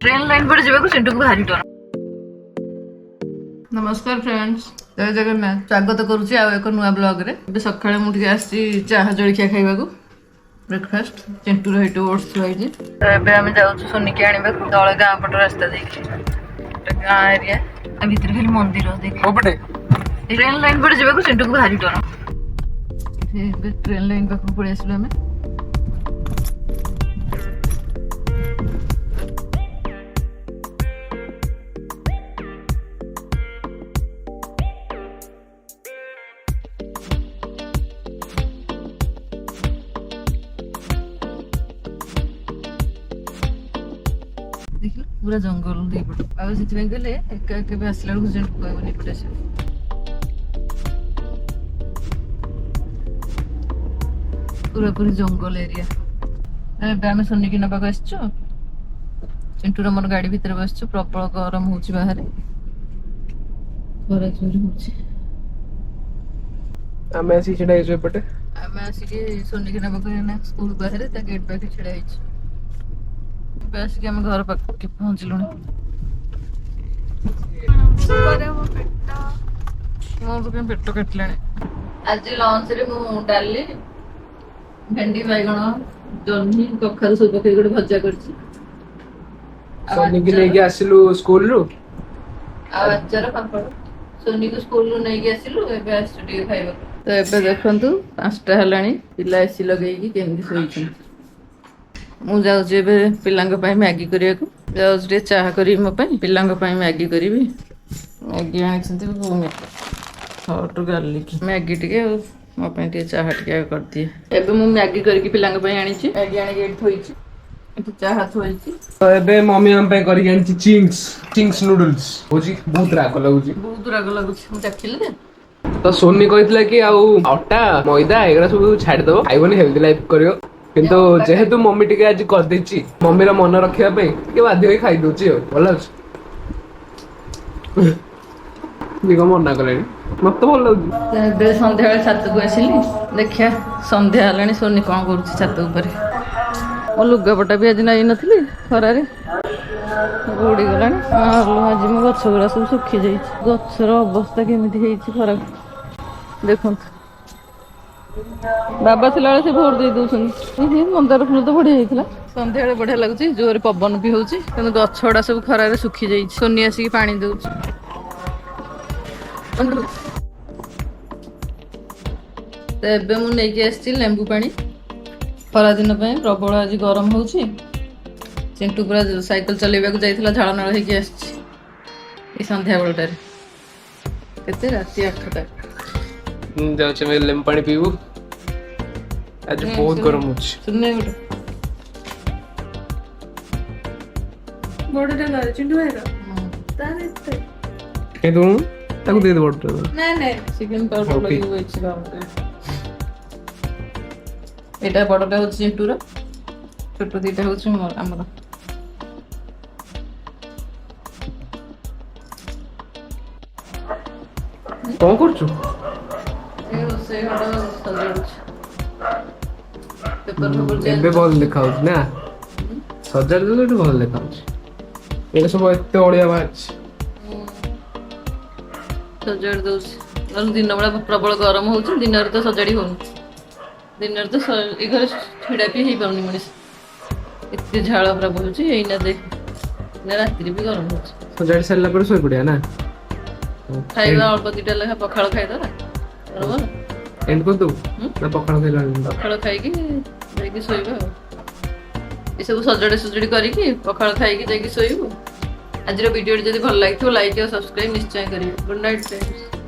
Train line पर जाबे को चिंटू को भारी डर। नमस्कार फ्रेंड्स, जय जगन्नाथ। स्वागत करुच्ची आ एक नुआ ब्लॉग रे। ए सकाळे मु टिके आसी चाहा जळखिया खाइबा को ब्रेकफास्ट। चिंटू रो हेटो ओट्स थुआइजी। तो एबे हम जाउछु सोनी के आनिबा को तळे गां पट रास्ता देखि। गां एरिया आ भीतर खाली मंदिर देखि। ओपटे ट्रेन लाइन पर जाबे को चिंटू को भारी डर। ए ट्रेन लाइन पर पळे आसलो हमें। देखिल पूरा जंगल दे पट आ से गले एक एक बे आसला को जेंट कहबनी पटे से पूरा पूरी जंगल एरिया। ए हम सोनी की नबा को आछो। चिंटू रो मन गाड़ी भीतर बसछु। प्रबल गरम होची बाहर। खरा चोरी होची। हमें ऐसी चढ़ाई जो पटे हमें ऐसी के सोनी की नबा को ना स्कूल बाहर ता गेट पे छड़ा हिच। बस के हम घर पाक के पहुंच लुनी। करे वो पेट कटलाने। आज लंच रे मु डाली भेंडी बैगण जन्ही कखारू सब पके गोटे भजा करछि। सोनी की लेके आसिलु स्कूल रो आ अचार पापड़। सोनी को स्कूल रो नै के आसिलु एबे आस्टुडियो खाइबा। तो एबे देखंतु 5टा हलानी पिला एसी लगेई कि केमि सोई छी। मु जाऊ जेबे पिलांग पई मैगी करिया को जाऊ जे चाह करी म पई पिलांग पई मैगी करीबी। मैगी आनि छथि भूमि हॉट गार्लिक मैगी टिके म पई टे चाह टिके कर दिए। एबे मु मैगी करके पिलांग पई आनि छी। मैगी आनि गेट थोई छी। एते चाह थोई छी। तो एबे मम्मी हम पे करी आनि छी चिंग्स नूडल्स होजी बहुत राग लागु छी मु देखिले दे। तो सोनी कहितला कि आउ आटा मैदा एगरा सब छाड़ दो खाइबनी हेल्दी लाइफ करियो। किंतु जेहेतु मम्मी टिके आज कर देछि मम्मी रा मन रखिया पे के बाध्य होई खाइ दोछि भल अछि। निगम मना कलेनी मत भल लागु। एबे संध्या बेले छत को आसिली। देखिया संध्या हलानी सोनी कोन करूछि छत ऊपर। ओ लुगापटा भी आज नाइ नथली खरा रे उड़ी गलानी। आज मो गछ गुरा सब सुखी जाई। गछर अवस्था केमिति हेछि खरा देखो। बाबा थिला से भोर दे दउछन। ई मंदार फूल तो बढ़िया हेतिला। संध्या बेले बढ़िया लागुछि। जोर पवन भी होछि किंतु गछडा सब खरा रे सुखी जाई। सोनी आसी पानी दउछि। तो एबे मु नै के आछि लेंबू पानी। खरा दिन पे प्रबल आज गरम होछि। चिंटू पूरा साइकिल चलेबा को जाइथिला झाळ नाळ हे के आछि। ई संध्या बेलटारे केते राती 8टा जाउ छे लेंबू पानी पीबू। आज बहुत गरम होछि। सुनने बेटा बड़े ला चिंटू भाईरा तारे ते के तू ताको दे दे बड़। नहीं नहीं चिकन पाउडर लगी हुई छी बाबू। एटा बड़टा होछि चिंटूरा छोटो दीटा होछि मोर हमर। कोन करछु ए से हडा सजाउछ। पेपर पेपर जे एबे भल देखाउछ ना सजार दे तो भल देखाउछ। एले सब एते ओळिया बाछ सजाड़ दउछ। दिन बेला प्रबल गरम होछि। दिन रे तो सजाड़ी होन। दिन रे तो ए घर छिड़ा भी हे पाउनी मनिस एते झाळ पूरा बोलुछि। एइना देख ना रात्रि भी गरम होछि। सजाड़ी सरला पर सोई पड़िया ना खाइबा अल्प दिटा लखा पखाळ खाइदला बरोबर। एंड को तू ना पखाळ खाइला पखाळ खाइकी जाइकी सोइबा। ए सब सजाड़ी सजाड़ी करिकी पखाळ खाइकी जाइकी सोइबो। आज वीडियो जदि भल लागिथो लाइक और सब्सक्राइब निश्चय करिए। Good night friends.